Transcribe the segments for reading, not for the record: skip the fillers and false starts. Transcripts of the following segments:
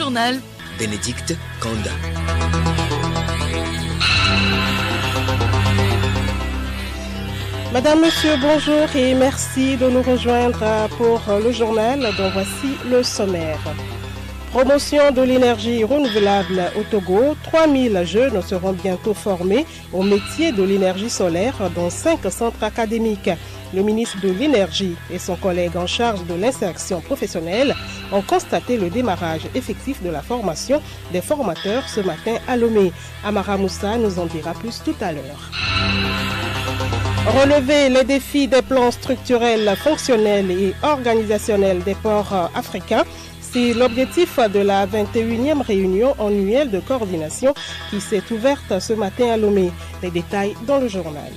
journal. Bénédicte Kanda. Madame, monsieur, bonjour et merci de nous rejoindre pour le journal dont voici le sommaire. Promotion de l'énergie renouvelable au Togo, 3000 jeunes seront bientôt formés au métier de l'énergie solaire dans 5 centres académiques. Le ministre de l'Énergie et son collègue en charge de l'insertion professionnelle ont constaté le démarrage effectif de la formation des formateurs ce matin à Lomé. Amara Moussa nous en dira plus tout à l'heure. Relever les défis des plans structurels, fonctionnels et organisationnels des ports africains, c'est l'objectif de la 21e réunion annuelle de coordination qui s'est ouverte ce matin à Lomé. Les détails dans le journal.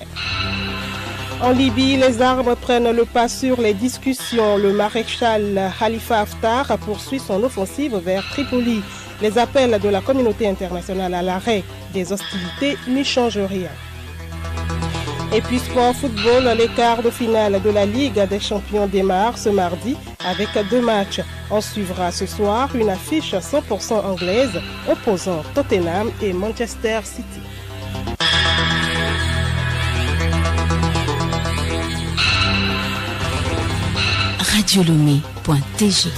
En Libye, les armes prennent le pas sur les discussions. Le maréchal Khalifa Haftar poursuit son offensive vers Tripoli. Les appels de la communauté internationale à l'arrêt des hostilités n'y changent rien. Et puis sport football, les quarts de finale de la Ligue des champions démarrent ce mardi avec 2 matchs. On suivra ce soir une affiche 100% anglaise opposant Tottenham et Manchester City. radiolomé.tg.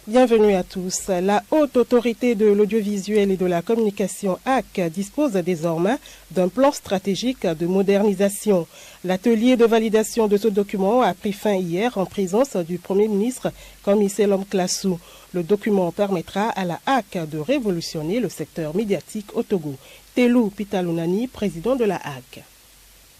Bienvenue à tous. La Haute Autorité de l'Audiovisuel et de la Communication HAC dispose désormais d'un plan stratégique de modernisation. L'atelier de validation de ce document a pris fin hier en présence du Premier ministre Komi Selom Klasu. Le document permettra à la HAC de révolutionner le secteur médiatique au Togo. Telou Pitalunani, président de la HAC.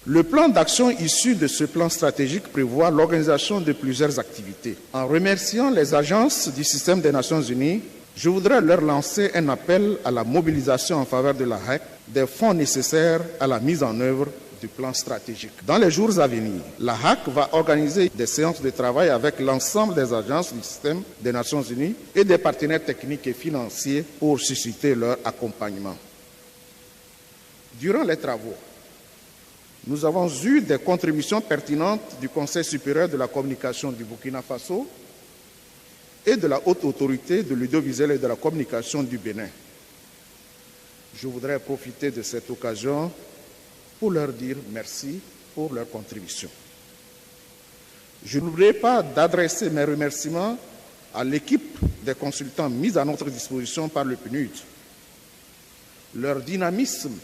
Le plan d'action issu de ce plan stratégique prévoit l'organisation de plusieurs activités. En remerciant les agences du système des Nations Unies, je voudrais leur lancer un appel à la mobilisation en faveur de la HAC des fonds nécessaires à la mise en œuvre du plan stratégique. Dans les jours à venir, la HAC va organiser des séances de travail avec l'ensemble des agences du système des Nations Unies et des partenaires techniques et financiers pour susciter leur accompagnement. Durant les travaux, nous avons eu des contributions pertinentes du Conseil supérieur de la communication du Burkina Faso et de la Haute Autorité de l'audiovisuel et de la communication du Bénin. Je voudrais profiter de cette occasion pour leur dire merci pour leur contribution. Je n'oublierai pas d'adresser mes remerciements à l'équipe des consultants mis à notre disposition par le PNUD. Leur dynamisme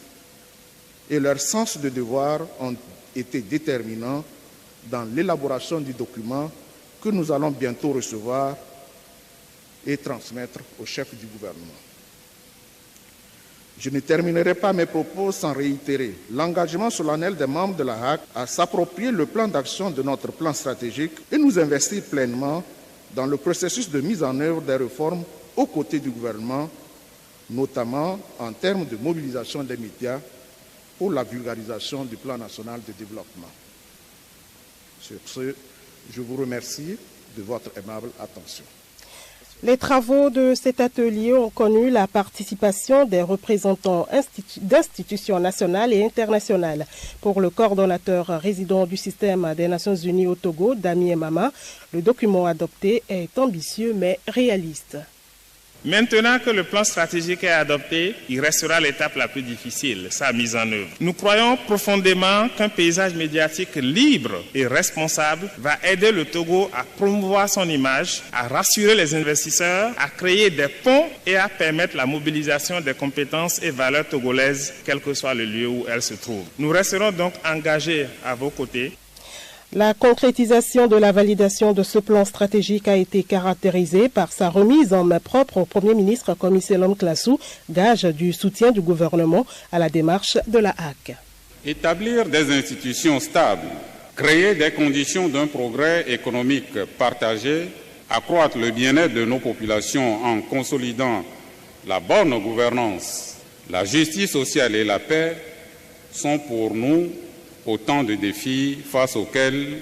et leur sens de devoir ont été déterminants dans l'élaboration du document que nous allons bientôt recevoir et transmettre au chef du gouvernement. Je ne terminerai pas mes propos sans réitérer l'engagement solennel des membres de la HAC à s'approprier le plan d'action de notre plan stratégique et nous investir pleinement dans le processus de mise en œuvre des réformes aux côtés du gouvernement, notamment en termes de mobilisation des médias pour la vulgarisation du plan national de développement. Sur ce, je vous remercie de votre aimable attention. Les travaux de cet atelier ont connu la participation des représentants d'institutions nationales et internationales. Pour le coordonnateur résident du système des Nations Unies au Togo, Damien Mama, le document adopté est ambitieux mais réaliste. Maintenant que le plan stratégique est adopté, il restera l'étape la plus difficile, sa mise en œuvre. Nous croyons profondément qu'un paysage médiatique libre et responsable va aider le Togo à promouvoir son image, à rassurer les investisseurs, à créer des ponts et à permettre la mobilisation des compétences et valeurs togolaises, quel que soit le lieu où elles se trouvent. Nous resterons donc engagés à vos côtés. La concrétisation de la validation de ce plan stratégique a été caractérisée par sa remise en main propre au Premier ministre Komi Selom Klasu, gage du soutien du gouvernement à la démarche de la HAC. Établir des institutions stables, créer des conditions d'un progrès économique partagé, accroître le bien-être de nos populations en consolidant la bonne gouvernance, la justice sociale et la paix sont pour nous autant de défis face auxquels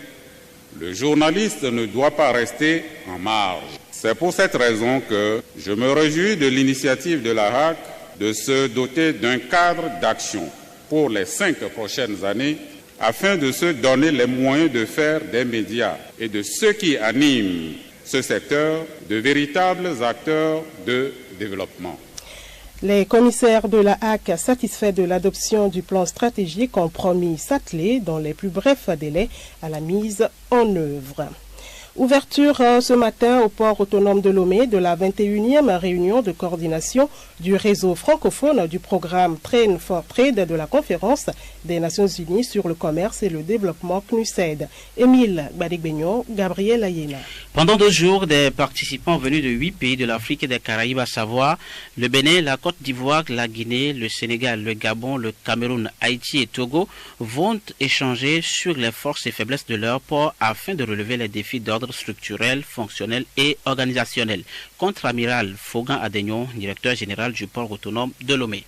le journaliste ne doit pas rester en marge. C'est pour cette raison que je me réjouis de l'initiative de la HAC de se doter d'un cadre d'action pour les 5 prochaines années afin de se donner les moyens de faire des médias et de ce qui anime ce secteur de véritables acteurs de développement. Les commissaires de la HAC, satisfaits de l'adoption du plan stratégique, ont promis s'atteler dans les plus brefs délais à la mise en œuvre. Ouverture ce matin au port autonome de Lomé de la 21e réunion de coordination du réseau francophone du programme Train for Trade de la conférence des Nations Unies sur le commerce et le développement CNUSED. Émile Badigbenyo, Gabriel Ayena. Pendant 2 jours, des participants venus de 8 pays de l'Afrique et des Caraïbes, à savoir le Bénin, la Côte d'Ivoire, la Guinée, le Sénégal, le Gabon, le Cameroun, Haïti et Togo, vont échanger sur les forces et faiblesses de leur port afin de relever les défis d'ordre structurel, fonctionnel et organisationnel. Contre-amiral Fogan Adegnon, directeur général du port autonome de Lomé.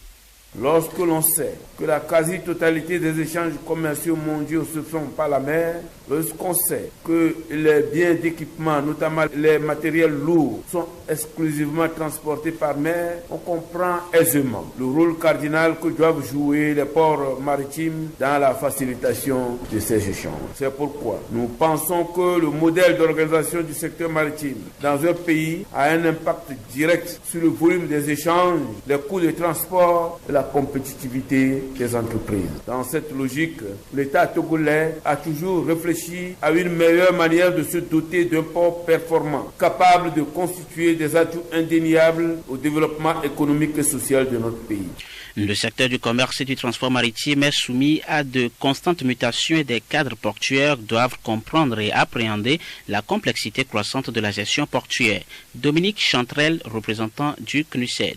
Lorsque l'on sait que la quasi-totalité des échanges commerciaux mondiaux se font par la mer, lorsqu'on sait que les biens d'équipement, notamment les matériels lourds, sont exclusivement transportés par mer, on comprend aisément le rôle cardinal que doivent jouer les ports maritimes dans la facilitation de ces échanges. C'est pourquoi nous pensons que le modèle d'organisation du secteur maritime dans un pays a un impact direct sur le volume des échanges, les coûts de transport et la compétitivité des entreprises. Dans cette logique, l'État togolais a toujours réfléchi à une meilleure manière de se doter d'un port performant, capable de constituer des atouts indéniables au développement économique et social de notre pays. Le secteur du commerce et du transport maritime est soumis à de constantes mutations et des cadres portuaires doivent comprendre et appréhender la complexité croissante de la gestion portuaire. Dominique Chantrel, représentant du CNUSED.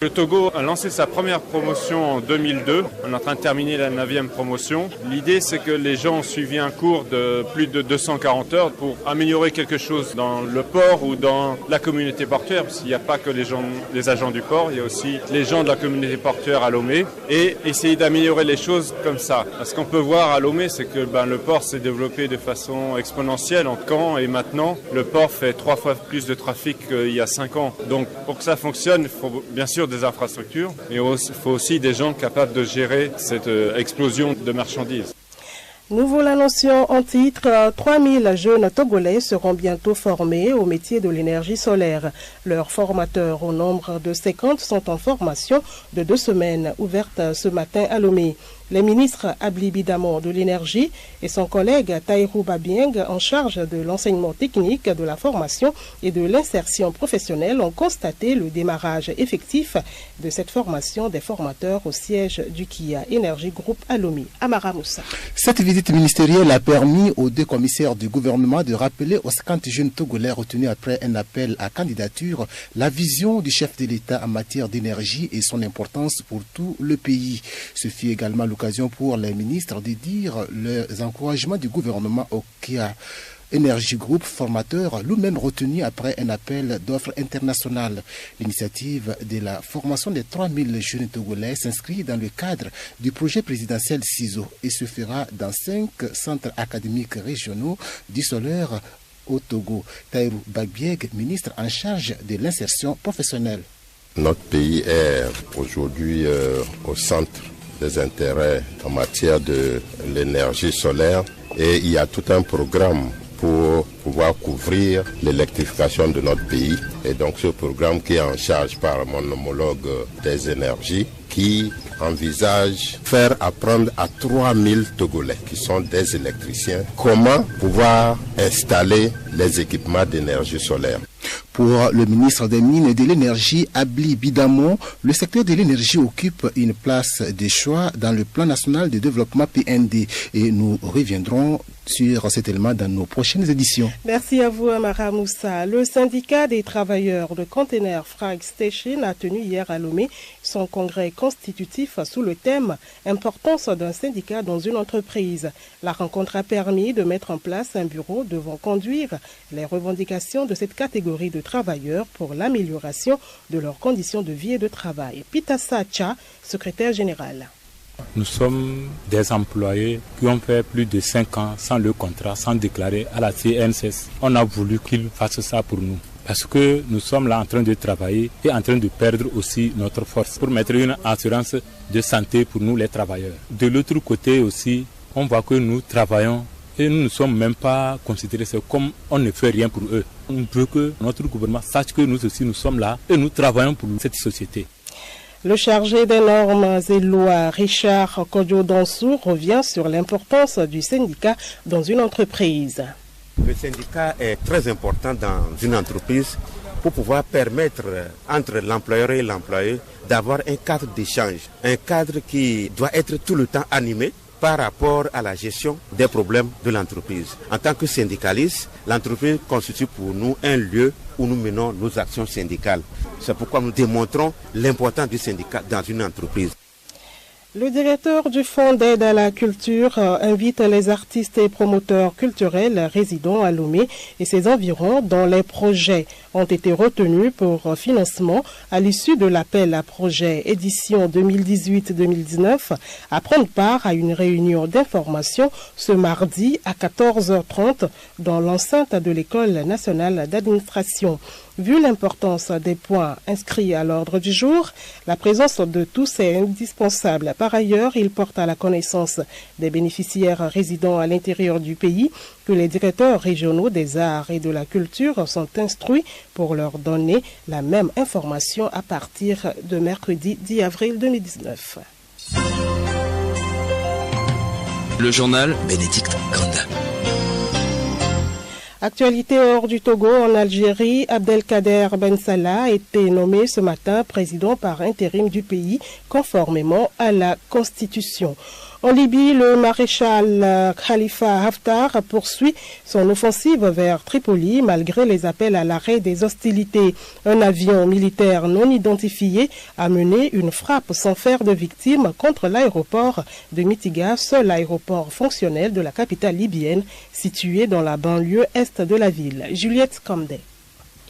Le Togo a lancé sa première promotion en 2002. On est en train de terminer la 9e promotion. L'idée, c'est que les gens ont suivi un cours de plus de 240 heures pour améliorer quelque chose dans le port ou dans la communauté portuaire. Parce qu'il n'y a pas que les agents du port, il y a aussi les gens de la communauté portuaire à Lomé. Et essayer d'améliorer les choses comme ça. Ce qu'on peut voir à Lomé, c'est que le port s'est développé de façon exponentielle en temps. Et maintenant, le port fait 3 fois plus de trafic qu'il y a 5 ans. Donc, pour que ça fonctionne, il faut bien sûr des infrastructures, mais il faut aussi des gens capables de gérer cette explosion de marchandises. Nous vous l'annoncions en titre, 3000 jeunes Togolais seront bientôt formés au métier de l'énergie solaire. Leurs formateurs, au nombre de 50, sont en formation de 2 semaines, ouverte ce matin à Lomé. Les ministres Abli Bidamon de l'énergie et son collègue Taïrou Babieng, en charge de l'enseignement technique, de la formation et de l'insertion professionnelle, ont constaté le démarrage effectif de cette formation des formateurs au siège du Kia Energy Group à Lomé. Amara Moussa. Cette visite ministérielle a permis aux 2 commissaires du gouvernement de rappeler aux 50 jeunes Togolais retenus après un appel à candidature la vision du chef de l'État en matière d'énergie et son importance pour tout le pays. Ce fut également l'occasion pour les ministres de dire les encouragements du gouvernement au Kia Energy Group, formateur, lui-même retenu après un appel d'offres internationales. L'initiative de la formation des 3000 jeunes Togolais s'inscrit dans le cadre du projet présidentiel CISO et se fera dans 5 centres académiques régionaux du solaire au Togo. Taïrou Babieng, ministre en charge de l'insertion professionnelle. Notre pays est aujourd'hui au centre des intérêts en matière de l'énergie solaire et il y a tout un programme pour pouvoir couvrir l'électrification de notre pays. Et donc ce programme qui est en charge par mon homologue des énergies qui envisage faire apprendre à 3000 Togolais qui sont des électriciens comment pouvoir installer les équipements d'énergie solaire. Pour le ministre des Mines et de l'Énergie, Abli Bidamon, le secteur de l'énergie occupe une place de choix dans le plan national de développement PND. Et nous reviendrons sur cet élément dans nos prochaines éditions. Merci à vous, Amara Moussa. Le syndicat des travailleurs de containers Frag Station a tenu hier à Lomé son congrès constitutif sous le thème « Importance d'un syndicat dans une entreprise ». La rencontre a permis de mettre en place un bureau devant conduire les revendications de cette catégorie de travailleurs pour l'amélioration de leurs conditions de vie et de travail. Pitassa Cha, secrétaire général. Nous sommes des employés qui ont fait plus de 5 ans sans le contrat, sans déclarer à la CNSS. On a voulu qu'ils fassent ça pour nous. Parce que nous sommes là en train de travailler et en train de perdre aussi notre force pour mettre une assurance de santé pour nous les travailleurs. De l'autre côté aussi, on voit que nous travaillons Et nous ne sommes même pas considérés comme on ne fait rien pour eux. On veut que notre gouvernement sache que nous aussi nous sommes là et nous travaillons pour cette société. Le chargé des normes et lois, Richard Kodjo-Dansou, revient sur l'importance du syndicat dans une entreprise. Le syndicat est très important dans une entreprise pour pouvoir permettre entre l'employeur et l'employé d'avoir un cadre d'échange, un cadre qui doit être tout le temps animé par rapport à la gestion des problèmes de l'entreprise. En tant que syndicaliste, l'entreprise constitue pour nous un lieu où nous menons nos actions syndicales. C'est pourquoi nous démontrons l'importance du syndicat dans une entreprise. Le directeur du Fonds d'aide à la culture invite les artistes et promoteurs culturels résidant à Lomé et ses environs dont les projets ont été retenus pour financement à l'issue de l'appel à projet édition 2018-2019 à prendre part à une réunion d'information ce mardi à 14h30 dans l'enceinte de l'École nationale d'administration. Vu l'importance des points inscrits à l'ordre du jour, la présence de tous est indispensable. Par ailleurs, il porte à la connaissance des bénéficiaires résidant à l'intérieur du pays que les directeurs régionaux des arts et de la culture sont instruits pour leur donner la même information à partir de mercredi 10 avril 2019. Le journal Bénédicte Kanda. Actualité hors du Togo, en Algérie, Abdelkader Ben Salah a été nommé ce matin président par intérim du pays, conformément à la Constitution. En Libye, le maréchal Khalifa Haftar poursuit son offensive vers Tripoli malgré les appels à l'arrêt des hostilités. Un avion militaire non identifié a mené une frappe sans faire de victimes contre l'aéroport de Mitiga, seul aéroport fonctionnel de la capitale libyenne situé dans la banlieue est de la ville. Juliette Kamdé.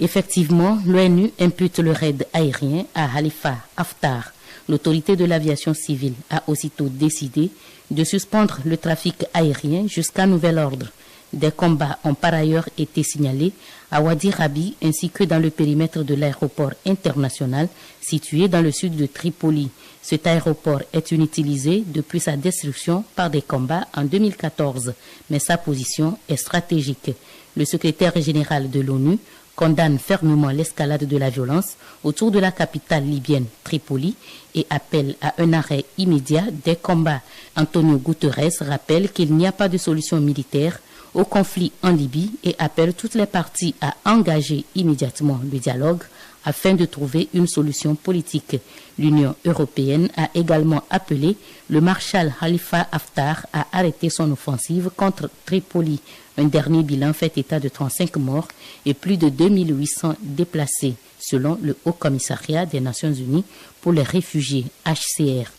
Effectivement, l'ONU impute le raid aérien à Khalifa Haftar. L'autorité de l'aviation civile a aussitôt décidé de suspendre le trafic aérien jusqu'à nouvel ordre. Des combats ont par ailleurs été signalés à Wadi Rabi ainsi que dans le périmètre de l'aéroport international situé dans le sud de Tripoli. Cet aéroport est inutilisé depuis sa destruction par des combats en 2014, mais sa position est stratégique. Le secrétaire général de l'ONU condamne fermement l'escalade de la violence autour de la capitale libyenne Tripoli et appelle à un arrêt immédiat des combats. Antonio Guterres rappelle qu'il n'y a pas de solution militaire au conflit en Libye et appelle toutes les parties à engager immédiatement le dialogue afin de trouver une solution politique. L'Union européenne a également appelé le maréchal Khalifa Haftar à arrêter son offensive contre Tripoli. Un dernier bilan fait état de 35 morts et plus de 2800 déplacés, selon le Haut Commissariat des Nations Unies pour les réfugiés, HCR.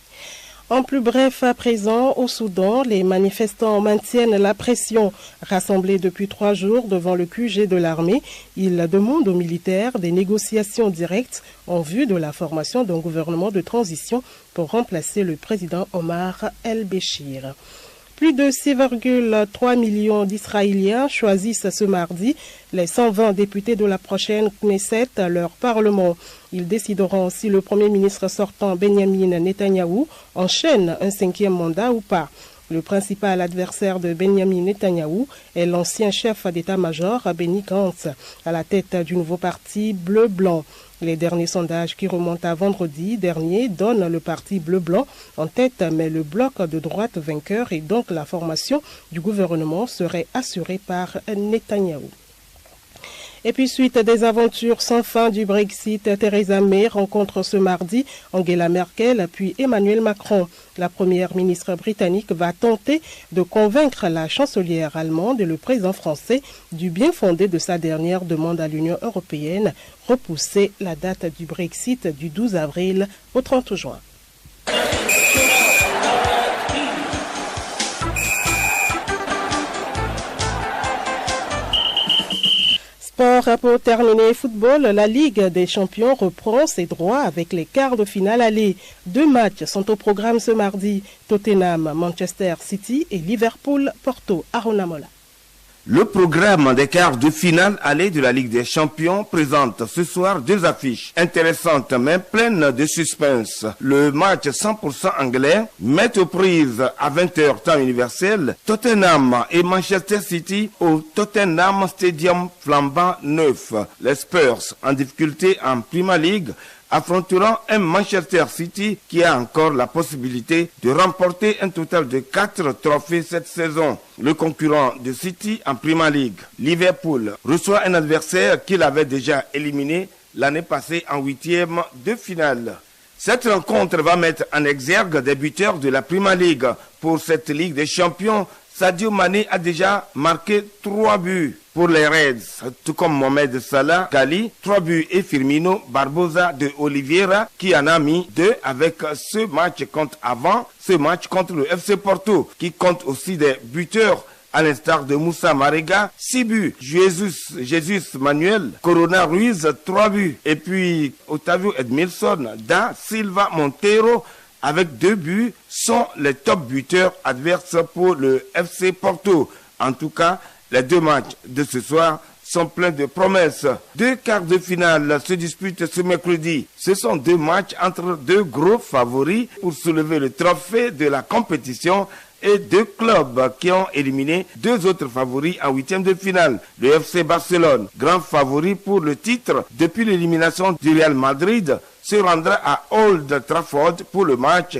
En plus bref, à présent, au Soudan, les manifestants maintiennent la pression. Rassemblés depuis 3 jours devant le QG de l'armée, ils demandent aux militaires des négociations directes en vue de la formation d'un gouvernement de transition pour remplacer le président Omar el-Béchir. Plus de 6,3 millions d'Israéliens choisissent ce mardi les 120 députés de la prochaine Knesset, leur parlement. Ils décideront si le Premier ministre sortant Benjamin Netanyahou enchaîne un 5e mandat ou pas. Le principal adversaire de Benjamin Netanyahou est l'ancien chef d'état-major Benny Gantz, à la tête du nouveau parti bleu-blanc. Les derniers sondages qui remontent à vendredi dernier donnent le parti bleu-blanc en tête, mais le bloc de droite vainqueur et donc la formation du gouvernement serait assurée par Netanyahou. Et puis suite des aventures sans fin du Brexit, Theresa May rencontre ce mardi Angela Merkel puis Emmanuel Macron. La première ministre britannique va tenter de convaincre la chancelière allemande et le président français du bien fondé de sa dernière demande à l'Union européenne, repousser la date du Brexit du 12 avril au 30 juin. Pour terminer, football, la Ligue des champions reprend ses droits avec les quarts de finale aller. 2 matchs sont au programme ce mardi. Tottenham, Manchester City et Liverpool, Porto, Arona Mola. Le programme des quarts de finale aller de la Ligue des Champions présente ce soir 2 affiches intéressantes mais pleines de suspense. Le match 100% anglais met aux prises à 20h temps universel Tottenham et Manchester City au Tottenham Stadium flambant neuf. Les Spurs, en difficulté en Premier League, affronteront un Manchester City qui a encore la possibilité de remporter un total de 4 trophées cette saison. Le concurrent de City en Premier League, Liverpool, reçoit un adversaire qu'il avait déjà éliminé l'année passée en 8e de finale. Cette rencontre va mettre en exergue des buteurs de la Premier League. Pour cette Ligue des Champions, Sadio Mané a déjà marqué 3 buts pour les Reds, tout comme Mohamed Salah, Gali, 3 buts et Firmino Barbosa de Oliveira qui en a mis 2 avec ce match contre le FC Porto qui compte aussi des buteurs à l'instar de Moussa Marega, 6 buts, Jesus Manuel, Corona Ruiz, 3 buts, et puis Otavio Edmilson, Da Silva Monteiro, avec 2 buts, sont les top buteurs adverses pour le FC Porto. En tout cas, les 2 matchs de ce soir sont pleins de promesses. 2 quarts de finale se disputent ce mercredi. Ce sont 2 matchs entre 2 gros favoris pour soulever le trophée de la compétition et 2 clubs qui ont éliminé 2 autres favoris en 8e de finale. Le FC Barcelone, grand favori pour le titre depuis l'élimination du Real Madrid, se rendra à Old Trafford pour le match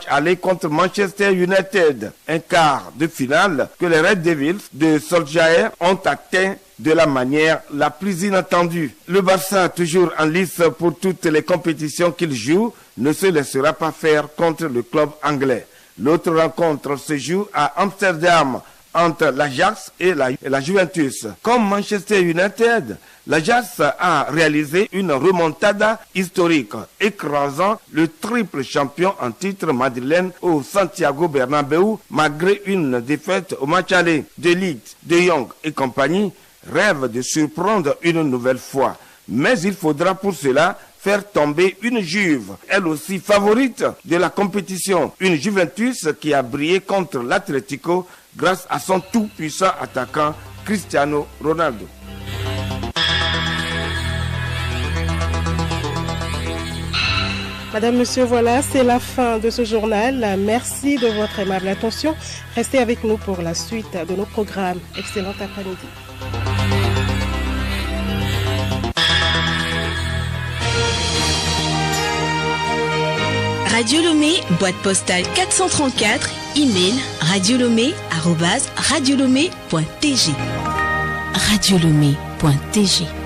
aller contre Manchester United. Un quart de finale que les Red Devils de Solskjaer ont atteint de la manière la plus inattendue. Le Barça, toujours en lice pour toutes les compétitions qu'il joue, ne se laissera pas faire contre le club anglais. L'autre rencontre se joue à Amsterdam entre l'Ajax et la Juventus. Comme Manchester United, l'Ajax a réalisé une remontada historique, écrasant le triple champion en titre madrilène au Santiago Bernabéu malgré une défaite au match aller. De Ligt, De Jong et compagnie rêvent de surprendre une nouvelle fois. Mais il faudra pour cela faire tomber une Juve, elle aussi favorite de la compétition. Une Juventus qui a brillé contre l'Atlético grâce à son tout-puissant attaquant Cristiano Ronaldo. Madame, Monsieur, voilà, c'est la fin de ce journal. Merci de votre aimable attention. Restez avec nous pour la suite de nos programmes. Excellent après-midi. Radio Lomé, boîte postale 434, email radiolomé@radiolomé.tg. radiolomé.tg